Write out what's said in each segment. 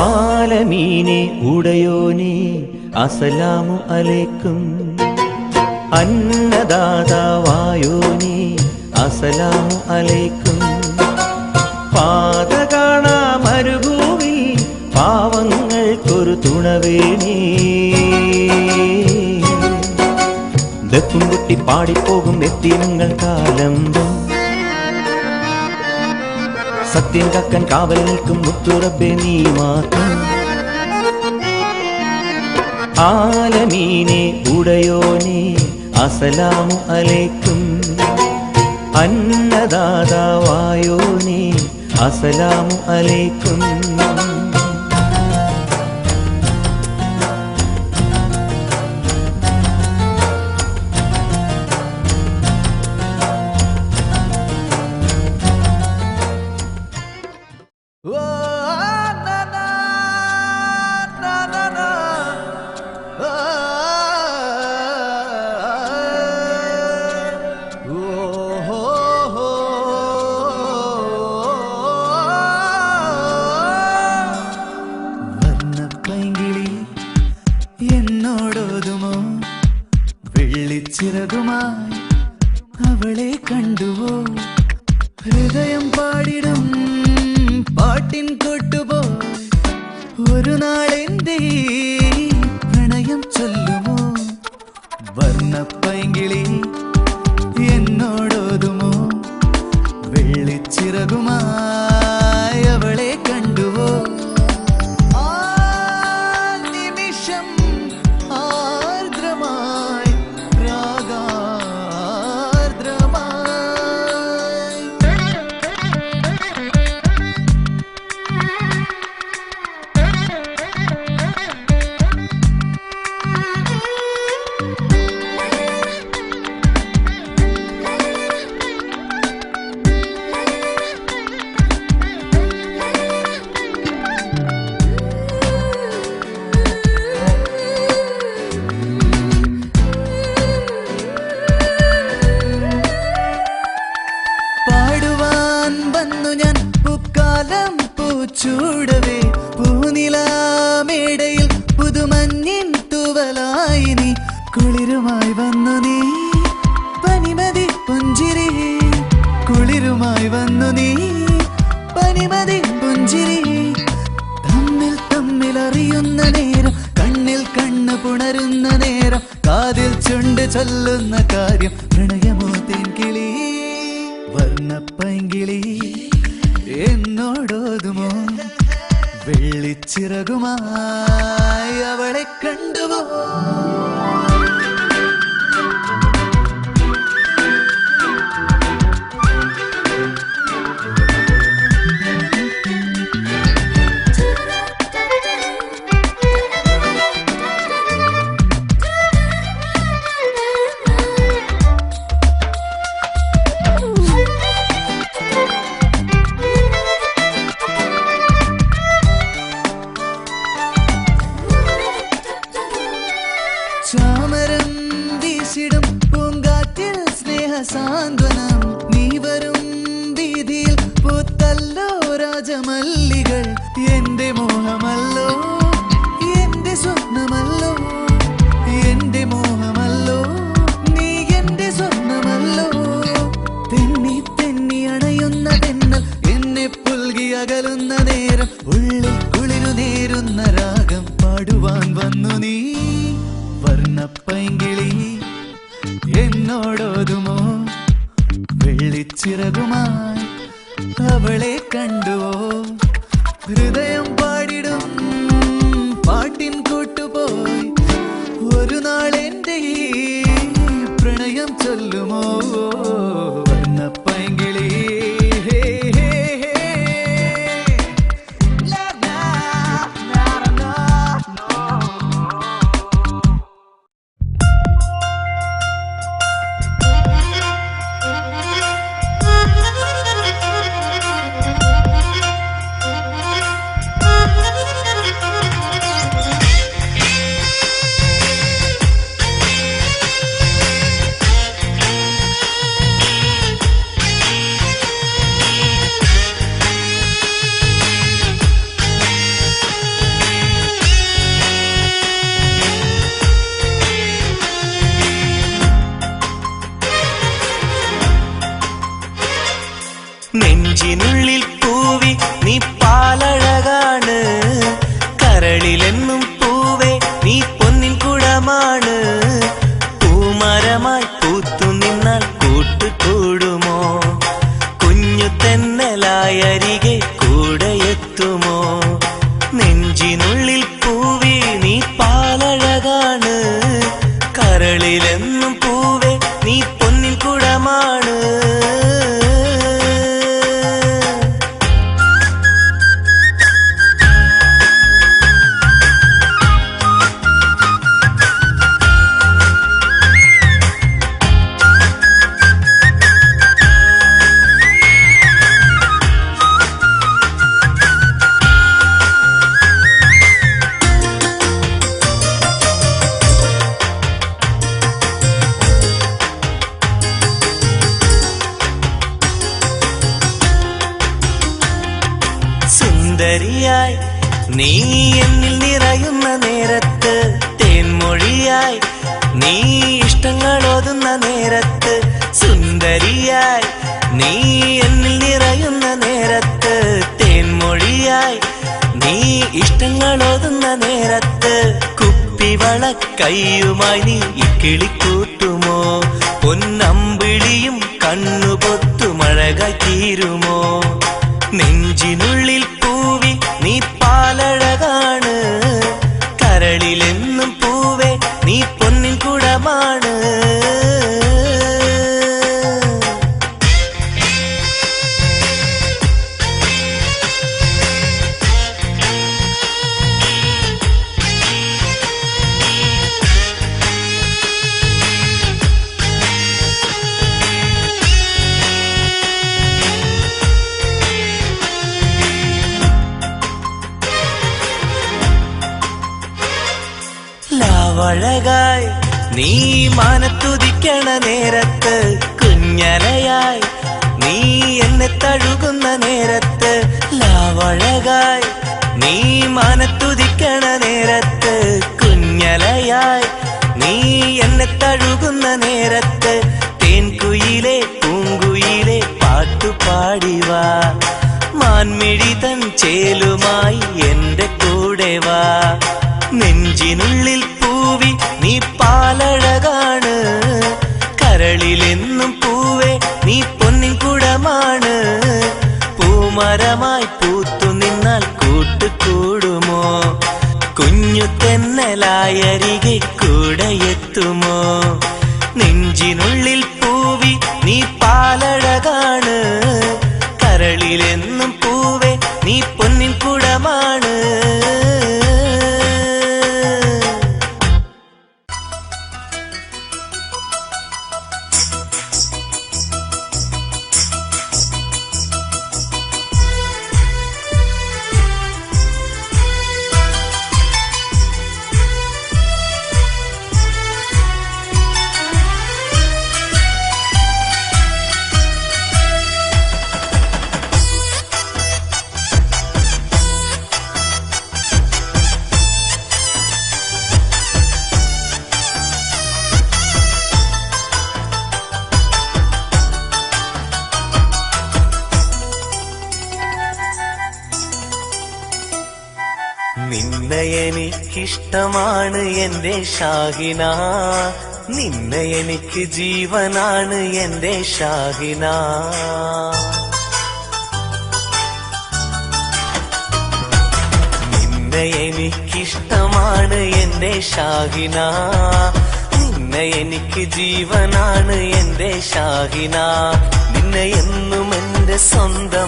ആലമീനെ ഉടയോനെ അസ്സലാമു അലൈക്കും. അന്നദാതാവായോനെ അസ്സലാമു അലൈക്കും. പാത കാണാ മരുഭൂമി പാവങ്ങൾക്കൊരു തുണവേണി. ദഫും കുട്ടി പാടിപ്പോകും എത്തിനങ്ങൾ കാലമ്പം. സത്യം കാക്കാൻ കാവൽ നിൽക്കും മുത്തുറബ്ബേ നീ മാത്രം. ആലമീനെ ഉടയോനെ അസ്സലാമു അലൈക്കും. അന്നദാതാവായോനെ അസ്സലാമു അലൈക്കും. എന്നോടോതുമോ വെള്ളിച്ചിറകുമായി അവളെ കണ്ടുവോ? ഹൃദയം പാടിടും പാട്ടിൻ കൊട്ടുപോയി ഒരു നാളെന്റെ പ്രണയം ചൊല്ലുമോ? വർണ്ണപ്പൈങ്കിളി എന്നോടോതുമോ വെള്ളിച്ചിറകുമായി അവളെ കണ്ടുവോ? ചൂടവേ പൂനിലാമേടയിൽ പുതുമഞ്ഞിൻ തൂവലായി നീ കുളിരുമായി വന്നു നീ പനിമതി പുഞ്ചിരി. കുളിരുമായി വന്നു നീ പനിമതി പുഞ്ചിരി. തമ്മിൽ തമ്മിൽ അറിയുന്ന നേരം കണ്ണിൽ കണ്ണ് പുണരുന്ന നേരം കാതിൽ ചുണ്ട് ചൊല്ലുന്ന കാര്യം പ്രണയമോ തേൻകിളി. വർണ്ണപ്പൈങ്കിളി എന്നോടോതുമോ വെള്ളിച്ചിറകുമായി അവളെ കണ്ടുവോ? ചാമരം വീശിടും പൂങ്കാറ്റിൽ സ്നേഹസാന്ത്വനം. നീ വരും വീതിയിൽ പൂത്തല്ലോ രാജമല്ലികൾ. എന്റെ മോഹമല്ലോ എന്റെ സ്വപ്നമല്ലോ എന്റെ മോഹമല്ലോ നീ എന്റെ സ്വപ്നമല്ലോ. തെന്നി തെന്നി അണയുന്ന തെന്നൽ എന്നെ പുൽകി അകലുന്ന നേരം ഉള്ളിൽ കുളിരു നേരുന്ന രാഗം പാടുവാൻ വന്നു നീ. വർണ്ണപ്പൈങ്കിളി എന്നോടോതുമോ വെള്ളിച്ചിറകുമായി അവളെ കണ്ടുവോ? ഹൃദയം പാടിടും പാട്ടിൻ കൂട്ടുപോയി ഒരു നാളെന്റെ പ്രണയം ചൊല്ലുമോ? നെഞ്ചിനുള്ളിൽ പൂവി നീ പാലഴകാണ്, കരളിലെന്നും പൂവേ നീ പൊന്നിൻ കുടമാണ്. പൂമരമായി പൂത്തു നിന്നാൽ കൂട്ടുകൂടുമോ, കുഞ്ഞു തെന്നലായരികെ കൂടെയെത്തുമോ. നെഞ്ചിനുള്ളിൽ പൂവി നീ പാലഴകാണ്, കരളിലെന്നും പൂവേ നീ പൊന്നിൻ കുടമാണ്. സുന്ദരിയായി നീ എന്നിൽ നിറയുന്ന നേരത്ത്, തേൻമൊഴിയായി നീ ഇഷ്ടങ്ങളോതുന്ന നേരത്ത്. സുന്ദരിയായി നീ എന്നിൽ നിറയുന്ന നേരത്ത്, തേൻമൊഴിയായി നീ ഇഷ്ടങ്ങളോതുന്ന നേരത്ത്. കുപ്പിവള കയ്യുമായി നീ ഇക്കിളിക്കൂട്ടുമോ, പൊന്നമ്പിളിയും കണ്ണുപൊത്തു മഴകായി തീരുമോ. നെഞ്ചിനുള്ളിൽ പൂവി നീ പാലഴകാണ്, കരളിലെന്നും പൂവേ നീ പൊന്നിൻ കുടമാണ്. ലാവഴകായി നീ മാനത്തുദിക്കണ നേരത്ത്, കുഞ്ഞലയായി നീ എന്നെ തഴുകുന്ന നേരത്ത്. ലാവഴകായി നീ മാനത്തുദിക്കണ നേരത്ത്, കുഞ്ഞലയായി നീ എന്നെ തഴുകുന്ന നേരത്ത്. തേൻകുയിലേ പൂങ്കുയിലേ പാട്ടുപാടിവാ, മാൻമിഴി തൻ ചേലുമായി എന്റെ കൂടെ വാ. നെഞ്ചിനുള്ളിൽ പൂവി നീ പാലഴകാണ്, കരളിലെന്നും പൂവേ നീ പൊന്നിൻ കുടമാണ്. പൂമരമായി പൂത്തു നിന്നാൽ കൂട്ടുകൂടുമോ, കുഞ്ഞു തെന്നലായരികെ കൂടെയെത്തുമോ. നെഞ്ചിനുള്ളിൽ പൂവി നീ പാലഴകാണ്, കരളിലെന്നും പൂവേ നീ പൊന്നിൻ കുടമാണ്. നിന്നെ എനിക്കിഷ്ടമാണ് എന്റെ ഷാഹിന, നിന്നെ എനിക്ക് ജീവനാണ് എന്റെ ഷാഹിന. നിന്നെ എനിക്കിഷ്ടമാണ് എന്റെ ഷാഹിന, നിന്നെ എനിക്ക് ജീവനാണ് എന്റെ ഷാഹിന. നിന്നെ എന്നും എന്റെ സ്വന്തമാക്കുവാൻ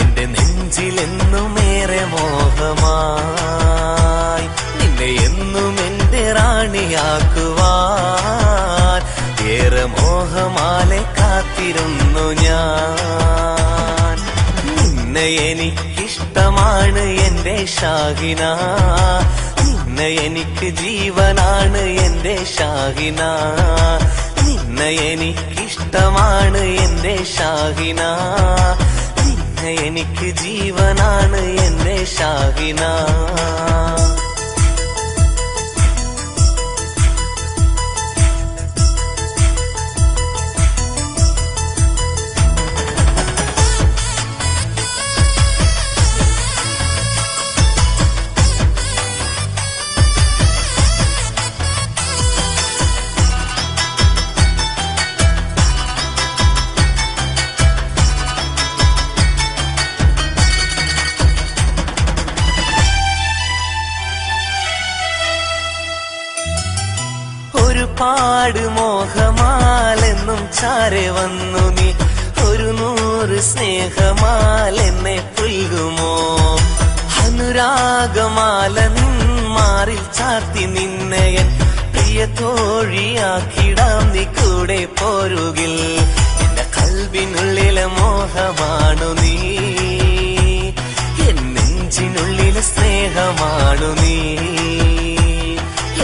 എന്റെ നെഞ്ചിലെന്നുമേറെ മോഹമായി. നിന്നെ എന്നും എന്റെ റാണിയാക്കുവാൻ ഏറെ മോഹമാലെ കാത്തിരുന്നു ഞാൻ. നിന്നെ എനിക്കിഷ്ടമാണ് എന്റെ ഷാഹിന, നിന്നെ എനിക്ക് ജീവനാണ് എന്റെ ഷാഹിന. നിന്നെ എനിക്കിഷ്ടമാണ് എന്റെ ഷാഹിന, നിന്നെ എനിക്ക് ജീവനാണ് എന്റെ ഷാഹിന. ഒരുപാട് മോഹമാലെന്നും ചാരെ വന്നു നീ, 100 സ്നേഹമാലെന്നെ പുൽകുമോ? അനുരാഗമാല നിന്മാറിൽ ചാർത്തി നിന്നയൻ പ്രിയ തോഴിയാക്കിടാം നീ കൂടെ പോരുകിൽ. എന്റെ കൽബിനുള്ളിലെ മോഹമാണു നീ, എൻ നെഞ്ചിനുള്ളിലെ സ്നേഹമാണു നീ,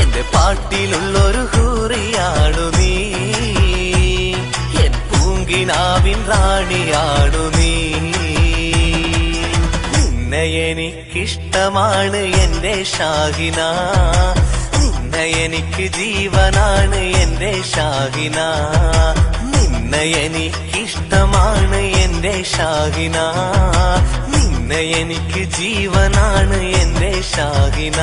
എന്റെ പാട്ടിലുള്ളൊരു ഹൂറിയാണു നീ, എൻ പൂങ്കിനാവിൻ റാണിയാണു നീ. നിന്നെ എനിക്കിഷ്ടമാണ് എന്റെ ഷാഹിന, നിന്നെ എനിക്ക് ജീവനാണ് എന്റെ ഷാഹിന, നിന്നെ എനിക്കിഷ്ടമാണ് എന്റെ ഷാഹിന, നിന്നെ എനിക്ക് ജീവനാണ് എന്റെ ഷാഹിന.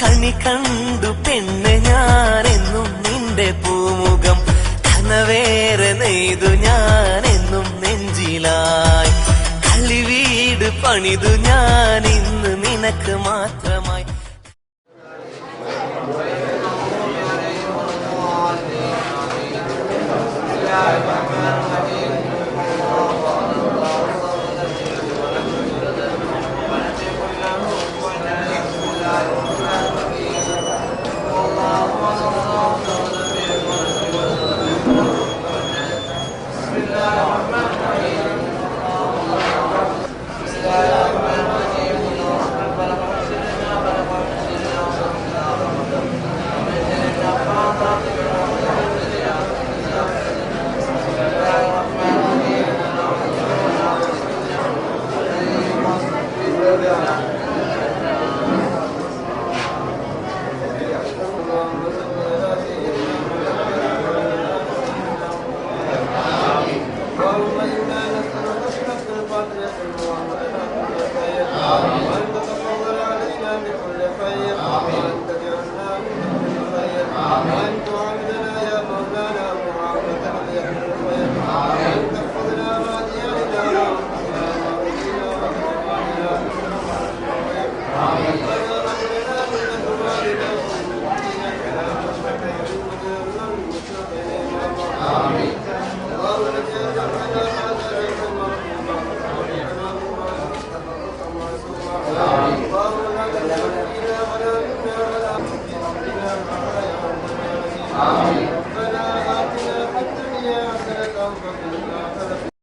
കണി കണ്ടു പെണ്ണ് ഞാനെന്നും നിന്റെ പൂമുഖം, കനവേറെ നെയ്തു ഞാനെന്നും നെഞ്ചിലായി, കളിവീട് പണിതു ഞാൻ ഇന്ന് നിനക്ക് മാത്രമായി.